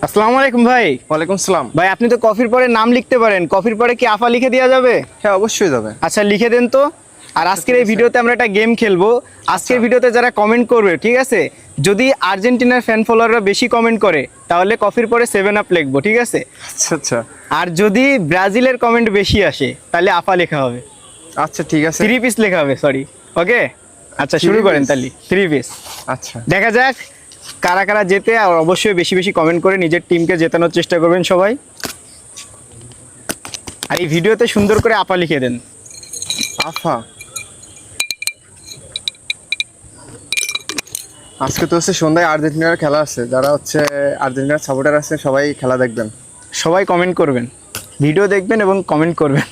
আসসালামু আলাইকুম ভাই। ওয়ালাইকুম সালাম। ভাই আপনি তো কফির পরে নাম লিখতে পারেন, কফির পরে কি আফা লিখে দেওয়া যাবে? হ্যাঁ, অবশ্যই যাবে। আচ্ছা লিখে দেন তো। আর আজকের এই ভিডিওতে আমরা একটা গেম খেলবো। আজকের ভিডিওতে যারা কমেন্ট করবে, ঠিক আছে, যদি আর্জেন্টিনার ফ্যান ফলোয়াররা বেশি কমেন্ট করে তাহলে কফির পরে 7 আপ লিখবো, ঠিক আছে? আচ্ছা আচ্ছা আর যদি ব্রাজিলের কমেন্ট বেশি আসে তাহলে আফা লেখা হবে, আচ্ছা, ঠিক আছে। 3 পিস লেখা হবে, সরি। ওকে, আচ্ছা শুরু Three করেন piece? তাহলে 3 পিস। আচ্ছা, দেখা যাক কারা কারা জেতে, আর অবশ্যই বেশি বেশি কমেন্ট করে নিজের টিমকে জেতানোর চেষ্টা করবেন সবাই। আর এই ভিডিওতে সুন্দর করে আপা লিখে দেন। আফা। আজকে তো হচ্ছে সন্ধ্যায় আর্জেন্টিনার খেলা আছে, যারা হচ্ছে আর্জেন্টিনার সাপোর্টার আছে সবাই খেলা দেখবেন। সবাই কমেন্ট করবেন, ভিডিও দেখবেন এবং কমেন্ট করবেন।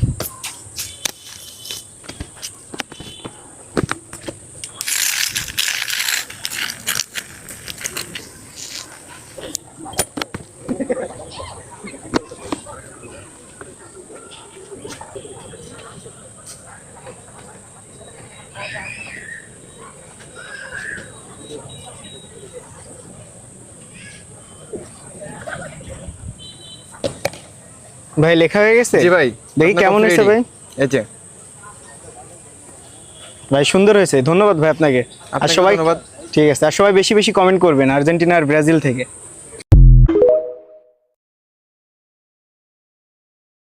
ভাই লেখা হয়ে গেছে? জি ভাই, দেখি আপনার কেমন কফি হয়েছে ready? ভাই। এই যে। ভাই সুন্দর হয়েছে, ধন্যবাদ ভাই আপনাকে। আর আপনাকে সবাই ধন্যবাদ। ঠিক আছে, আর সবাই বেশি বেশি কমেন্ট করবেন আর্জেন্টিনা আর ব্রাজিল থেকে।